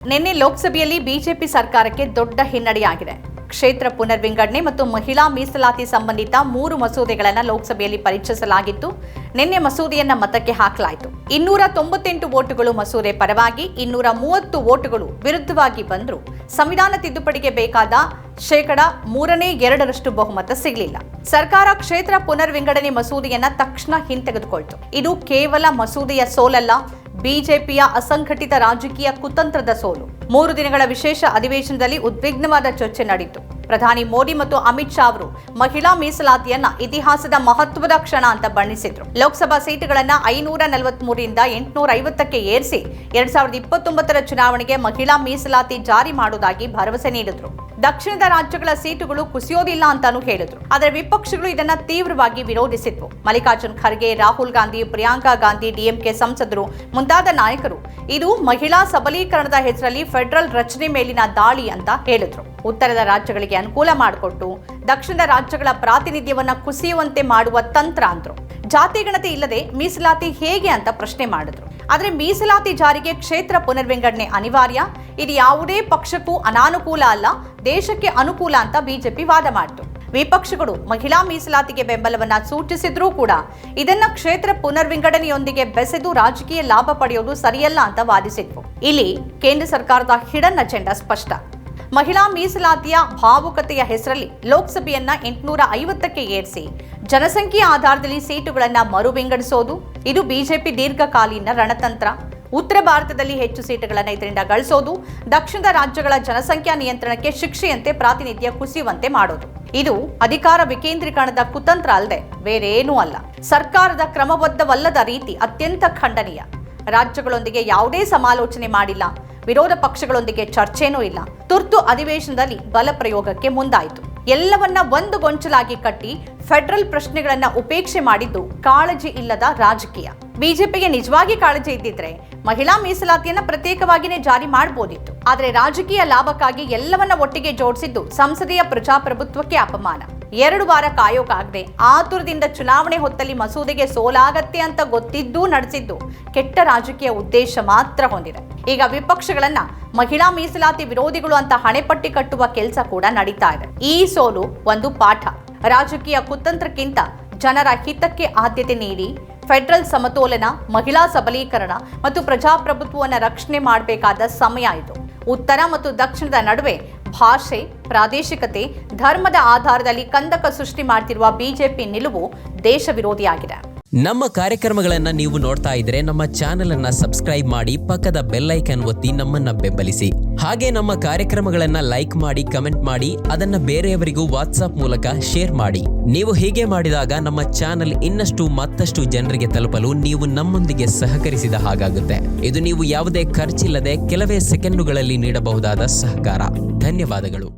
ನಿನ್ನೆ ಲೋಕಸಭೆಯಲ್ಲಿ ಬಿಜೆಪಿ ಸರ್ಕಾರಕ್ಕೆ ದೊಡ್ಡ ಹಿನ್ನಡೆಯಾಗಿದೆ. ಕ್ಷೇತ್ರ ಪುನರ್ವಿಂಗಡಣೆ ಮತ್ತು ಮಹಿಳಾ ಮೀಸಲಾತಿ ಸಂಬಂಧಿತ 3 ಮಸೂದೆಗಳನ್ನು ಲೋಕಸಭೆಯಲ್ಲಿ ಪರಿಚಯಿಸಲಾಗಿತ್ತು. ನಿನ್ನೆ ಮಸೂದೆಯನ್ನ ಮತಕ್ಕೆ ಹಾಕಲಾಯಿತು. 298 ವೋಟುಗಳು ಮಸೂದೆ ಪರವಾಗಿ, 230 ವೋಟುಗಳು ವಿರುದ್ಧವಾಗಿ ಬಂದರೂ ಸಂವಿಧಾನ ತಿದ್ದುಪಡಿಗೆ ಬೇಕಾದ 3/2 ಬಹುಮತ ಸಿಗಲಿಲ್ಲ. ಸರ್ಕಾರ ಕ್ಷೇತ್ರ ಪುನರ್ವಿಂಗಡಣೆ ಮಸೂದೆಯನ್ನ ತಕ್ಷಣ ಹಿಂತೆಗೆದುಕೊಳ್ತು. ಇದು ಕೇವಲ ಮಸೂದೆಯ ಸೋಲಲ್ಲ, ಬಿಜೆಪಿಯ ಅಸಂಘಟಿತ ರಾಜಕೀಯ ಕುತಂತ್ರದ ಸೋಲು. 3 ದಿನಗಳ ವಿಶೇಷ ಅಧಿವೇಶನದಲ್ಲಿ ಉದ್ವಿಗ್ನವಾದ ಚರ್ಚೆ ನಡೆಯಿತು. ಪ್ರಧಾನಿ ಮೋದಿ ಮತ್ತು ಅಮಿತ್ ಶಾ ಅವರು ಮಹಿಳಾ ಮೀಸಲಾತಿಯನ್ನ ಇತಿಹಾಸದ ಮಹತ್ವದ ಕ್ಷಣ ಅಂತ ಬಣ್ಣಿಸಿದ್ರು. ಲೋಕಸಭಾ ಸೀಟುಗಳನ್ನ 543ರಿಂದ 850ಕ್ಕೆ ಏರಿಸಿ 2029ರ ಚುನಾವಣೆಗೆ ಮಹಿಳಾ ಮೀಸಲಾತಿ ಜಾರಿ ಮಾಡುವುದಾಗಿ ಭರವಸೆ ನೀಡಿದ್ರು. ದಕ್ಷಿಣದ ರಾಜ್ಯಗಳ ಸೀಟುಗಳು ಕುಸಿಯೋದಿಲ್ಲ ಅಂತಾನೂ ಹೇಳಿದ್ರು. ಆದರೆ ವಿಪಕ್ಷಗಳು ಇದನ್ನ ತೀವ್ರವಾಗಿ ವಿರೋಧಿಸಿದ್ವು. ಮಲ್ಲಿಕಾರ್ಜುನ್ ಖರ್ಗೆ, ರಾಹುಲ್ ಗಾಂಧಿ, ಪ್ರಿಯಾಂಕಾ ಗಾಂಧಿ, ಡಿಎಂಕೆ ಸಂಸದರು ಮುಂತಾದ ನಾಯಕರು ಇದು ಮಹಿಳಾ ಸಬಲೀಕರಣದ ಹೆಸರಲ್ಲಿ ಫೆಡರಲ್ ರಚನೆ ಮೇಲಿನ ದಾಳಿ ಅಂತ ಹೇಳಿದ್ರು. ಉತ್ತರದ ರಾಜ್ಯಗಳಿಗೆ ಅನುಕೂಲ ಮಾಡಿಕೊಟ್ಟು ದಕ್ಷಿಣದ ರಾಜ್ಯಗಳ ಪ್ರಾತಿನಿಧ್ಯವನ್ನ ಕುಸಿಯುವಂತೆ ಮಾಡುವ ತಂತ್ರ ಅಂದ್ರು. ಜಾತಿ ಗಣತಿ ಇಲ್ಲದೆ ಮೀಸಲಾತಿ ಹೇಗೆ ಅಂತ ಪ್ರಶ್ನೆ ಮಾಡಿದ್ರು. ಆದರೆ ಮೀಸಲಾತಿ ಜಾರಿಗೆ ಕ್ಷೇತ್ರ ಪುನರ್ವಿಂಗಡಣೆ ಅನಿವಾರ್ಯ, ಇದು ಯಾವುದೇ ಪಕ್ಷಕ್ಕೂ ಅನಾನುಕೂಲ ಅಲ್ಲ, ದೇಶಕ್ಕೆ ಅನುಕೂಲ ಅಂತ ಬಿಜೆಪಿ ವಾದ ಮಾಡಿತು. ವಿಪಕ್ಷಗಳು ಮಹಿಳಾ ಮೀಸಲಾತಿಗೆ ಬೆಂಬಲವನ್ನ ಸೂಚಿಸಿದ್ರೂ ಕೂಡ ಇದನ್ನ ಕ್ಷೇತ್ರ ಪುನರ್ವಿಂಗಡಣೆಯೊಂದಿಗೆ ಬೆಸೆದು ರಾಜಕೀಯ ಲಾಭ ಪಡೆಯೋದು ಸರಿಯಲ್ಲ ಅಂತ ವಾದಿಸಿದ್ವು. ಇಲ್ಲಿ ಕೇಂದ್ರ ಸರ್ಕಾರದ ಹಿಡನ್ ಅಜೆಂಡಾ ಸ್ಪಷ್ಟ. ಮಹಿಳಾ ಮೀಸಲಾತಿಯ ಭಾವುಕತೆಯ ಹೆಸರಲ್ಲಿ ಲೋಕಸಭೆಯನ್ನ 850ಕ್ಕೆ ಏರಿಸಿ ಜನಸಂಖ್ಯೆಯ ಆಧಾರದಲ್ಲಿ ಸೀಟುಗಳನ್ನ ಮರು ವಿಂಗಡಿಸೋದು ಇದು ಬಿಜೆಪಿ ದೀರ್ಘಕಾಲೀನ ರಣತಂತ್ರ. ಉತ್ತರ ಭಾರತದಲ್ಲಿ ಹೆಚ್ಚು ಸೀಟುಗಳನ್ನು ಇದರಿಂದ ಗಳಿಸೋದು, ದಕ್ಷಿಣದ ರಾಜ್ಯಗಳ ಜನಸಂಖ್ಯಾ ನಿಯಂತ್ರಣಕ್ಕೆ ಶಿಕ್ಷೆಯಂತೆ ಪ್ರಾತಿನಿಧ್ಯ ಕುಸಿಯುವಂತೆ ಮಾಡೋದು. ಇದು ಅಧಿಕಾರ ವಿಕೇಂದ್ರೀಕರಣದ ಕುತಂತ್ರ ಅಲ್ಲದೆ ಬೇರೇನೂ ಅಲ್ಲ. ಸರ್ಕಾರದ ಕ್ರಮಬದ್ಧವಲ್ಲದ ರೀತಿ ಅತ್ಯಂತ ಖಂಡನೀಯ. ರಾಜ್ಯಗಳೊಂದಿಗೆ ಯಾವುದೇ ಸಮಾಲೋಚನೆ ಮಾಡಿಲ್ಲ, ವಿರೋಧ ಪಕ್ಷಗಳೊಂದಿಗೆ ಚರ್ಚೆನೂ ಇಲ್ಲ. ತುರ್ತು ಅಧಿವೇಶನದಲ್ಲಿ ಬಲ ಪ್ರಯೋಗಕ್ಕೆ ಮುಂದಾಯಿತು. ಎಲ್ಲವನ್ನ ಒಂದು ಗೊಂಚಲಾಗಿ ಕಟ್ಟಿ ಫೆಡರಲ್ ಪ್ರಶ್ನೆಗಳನ್ನ ಉಪೇಕ್ಷೆ ಮಾಡಿದ್ದು ಕಾಳಜಿ ಇಲ್ಲದ ರಾಜಕೀಯ. ಬಿಜೆಪಿಗೆ ನಿಜವಾಗಿ ಕಾಳಜಿ ಇದ್ದಿದ್ರೆ ಮಹಿಳಾ ಮೀಸಲಾತಿಯನ್ನ ಪ್ರತ್ಯೇಕವಾಗಿಯೇ ಜಾರಿ ಮಾಡಬಹುದಿತ್ತು. ಆದರೆ ರಾಜಕೀಯ ಲಾಭಕ್ಕಾಗಿ ಎಲ್ಲವನ್ನ ಒಟ್ಟಿಗೆ ಜೋಡಿಸಿದ್ದು ಸಂಸದೀಯ ಪ್ರಜಾಪ್ರಭುತ್ವಕ್ಕೆ ಅಪಮಾನ. 2 ವಾರ ಕಾಯೋಕಾಗದೆ ಆತುರದಿಂದ ಚುನಾವಣೆ ಹೊತ್ತಲ್ಲಿ ಮಸೂದೆಗೆ ಸೋಲಾಗತ್ತೆ ಅಂತ ಗೊತ್ತಿದ್ದೂ ನಡೆಸಿದ್ದು ಕೆಟ್ಟ ರಾಜಕೀಯ ಉದ್ದೇಶ ಮಾತ್ರ ಹೊಂದಿದೆ. ಈಗ ವಿಪಕ್ಷಗಳನ್ನ ಮಹಿಳಾ ಮೀಸಲಾತಿ ವಿರೋಧಿಗಳು ಅಂತ ಹಣೆಪಟ್ಟಿ ಕಟ್ಟುವ ಕೆಲಸ ಕೂಡ ನಡೀತಾ ಇದೆ. ಈ ಸೋಲು ಒಂದು ಪಾಠ. ರಾಜಕೀಯ ಕುತಂತ್ರಕ್ಕಿಂತ ಜನರ ಹಿತಕ್ಕೆ ಆದ್ಯತೆ ನೀಡಿ ಫೆಡರಲ್ ಸಮತೋಲನ, ಮಹಿಳಾ ಸಬಲೀಕರಣ ಮತ್ತು ಪ್ರಜಾಪ್ರಭುತ್ವವನ್ನು ರಕ್ಷಣೆ ಮಾಡಬೇಕಾದ ಸಮಯ ಇದು. ಉತ್ತರ ಮತ್ತು ದಕ್ಷಿಣದ ನಡುವೆ ಭಾಷೆ, ಪ್ರಾದೇಶಿಕತೆ, ಧರ್ಮದ ಆಧಾರದಲ್ಲಿ ಕಂದಕ ಸೃಷ್ಟಿ ಮಾಡ್ತಿರುವ ಬಿಜೆಪಿ ನಿಲುವು ದೇಶ ವಿರೋಧಿಯಾಗಿದೆ. ನಮ್ಮ ಕಾರ್ಯಕ್ರಮಗಳನ್ನು ನೀವು ನೋಡ್ತಾ ಇದ್ರೆ ನಮ್ಮ ಚಾನೆಲ್ ಅನ್ನ ಸಬ್ಸ್ಕ್ರೈಬ್ ಮಾಡಿ, ಪಕ್ಕದ ಬೆಲ್ ಐಕಾನ್ ಒತ್ತಿ ನಮ್ಮನ್ನ ಬೆಂಬಲಿಸಿ. ಹಾಗೆ ನಮ್ಮ ಕಾರ್ಯಕ್ರಮಗಳನ್ನ ಲೈಕ್ ಮಾಡಿ, ಕಮೆಂಟ್ ಮಾಡಿ, ಅದನ್ನ ಬೇರೆಯವರಿಗೂ ವಾಟ್ಸ್ಆಪ್ ಮೂಲಕ ಶೇರ್ ಮಾಡಿ. ನೀವು ಹೀಗೆ ಮಾಡಿದಾಗ ನಮ್ಮ ಚಾನೆಲ್ ಮತ್ತಷ್ಟು ಜನರಿಗೆ ತಲುಪಲು ನೀವು ನಮ್ಮೊಂದಿಗೆ ಸಹಕರಿಸಿದ ಹಾಗಾಗುತ್ತೆ. ಇದು ನೀವು ಯಾವುದೇ ಖರ್ಚಿಲ್ಲದೆ ಕೆಲವೇ ಸೆಕೆಂಡುಗಳಲ್ಲಿ ನೀಡಬಹುದಾದ ಸಹಕಾರ. ಧನ್ಯವಾದಗಳು.